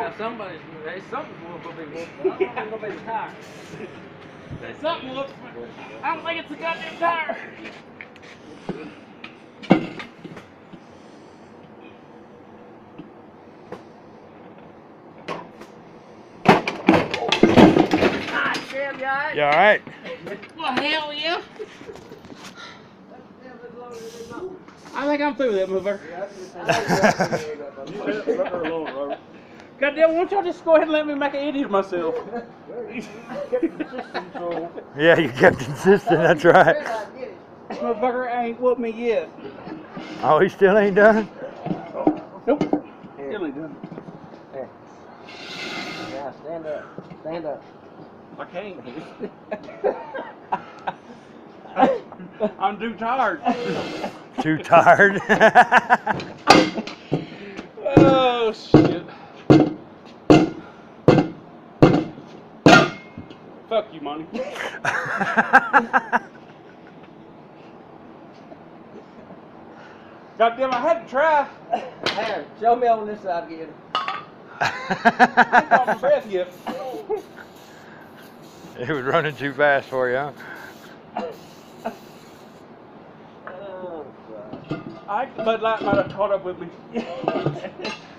There's something will be whooped, but I don't think it's gonna be the tire. There's something whooped, but I don't think it's the goddamn tire. You all right? Well, hell yeah. I think I'm through with that mover. Goddamn, why don't y'all just go ahead and let me make an idiot of myself? Yeah, you kept insisting, that's right. This motherfucker ain't whooped me yet. Oh, he still ain't done? Nope. Still ain't done. Here. Now stand up. Stand up. I can't. I'm too tired. Too tired? Oh, shit. Fuck you, money. Goddamn, I had to try. Here, show me on this side again. I ain't caught my breath yet. It was running too fast for you, huh? Oh, I think the Bud Light might have caught up with me.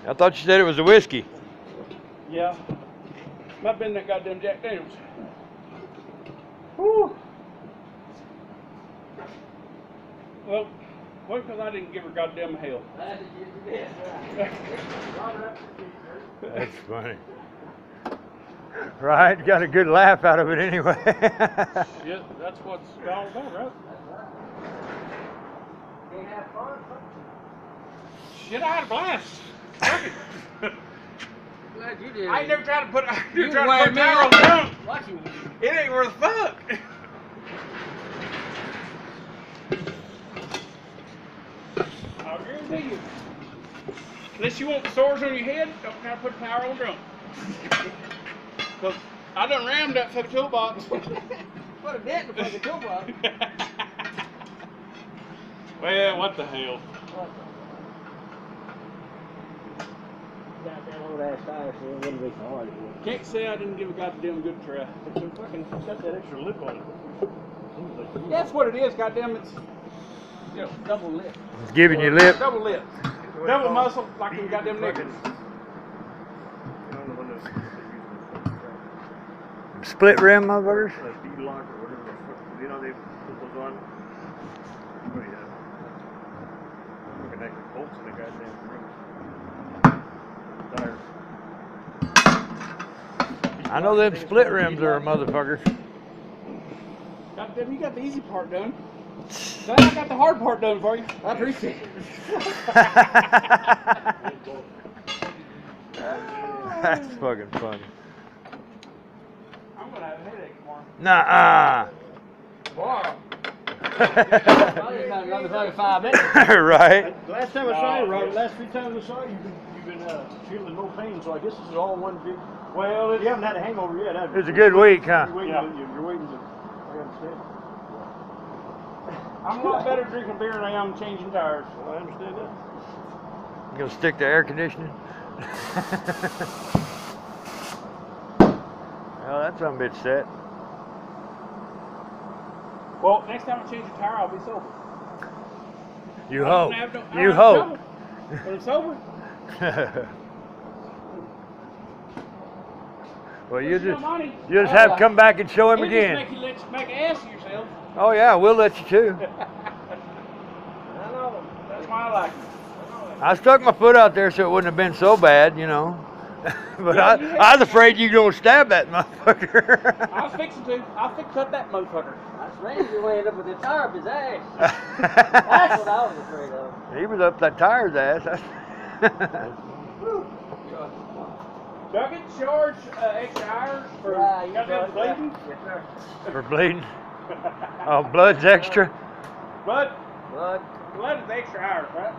I thought you said it was a whiskey. Yeah. Might have been that goddamn Jack Daniels. Whew. Well, what because I didn't give her goddamn hell. That's funny. Right? Got a good laugh out of it anyway. Shit, that's what's all about, right? Can't have fun. Shit, I had a blast. Fuck it. Glad you did. I ain't never tried to put a wear me tire on out. the dump. Watch you. It ain't worth a fuck. I'll guarantee you. Unless you want the sores on your head, don't try to put a tire on the drum. Because I done rammed that fucking toolbox. Put a dent in the fucking toolbox. Well, what the hell? Goddamn old ass tire, so it wouldn't be so hard. Can't say I didn't give a goddamn good try. It's fucking got that extra lip on it. That's what it is, goddamn. It's, you know, Double lip. It's giving you lip. double lip. Double muscle like them goddamn niggas. Split rim, motherfuckers. Speed lock or whatever the fuck. You know they put those on. Oh yeah. Looking like the bolts in the goddamn rim. Tires. I know them split rims are motherfuckers. Goddamn, you got the easy part done. Glad I got the hard part done for you. I appreciate it. That's fucking funny. I'm gonna have a headache tomorrow. Nuh-uh. Wow. Probably about another fucking 5 minutes. Right? Last time I saw you, Robert, last 3 times I saw you, you've been feeling no pain, so I guess this is all one big. Well, You haven't had a hangover yet, have you? It's a good week, huh? You're waiting, Yeah. you're waiting to. I understand. I'm a lot better drinking beer than I am changing tires. Well, I understand that. You gonna stick to air conditioning? Well, that's some bitch set. Well, next time I change a tire, I'll be sober. You I hope. don't have no- I don't You have hope. trouble when I'm sober. Well, you There's no just money. have to come back and show him He'll again. Just make you make an ass of yourself. Oh yeah, we'll let you too. I know. That's why I like it. I stuck my foot out there so it wouldn't have been so bad, you know. But Yeah, I was afraid you were gonna stab that motherfucker. I was fixing to. I'll cut that motherfucker. I was ready to end up with the tire up his ass. That's what I was afraid of. He was up that tire's ass. Do I get charged extra hours for you goddamn got- bleeding? Yes, sir. For bleeding. Oh, blood's extra. Blood Blood. is extra hours, right?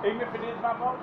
Even if it is my fault?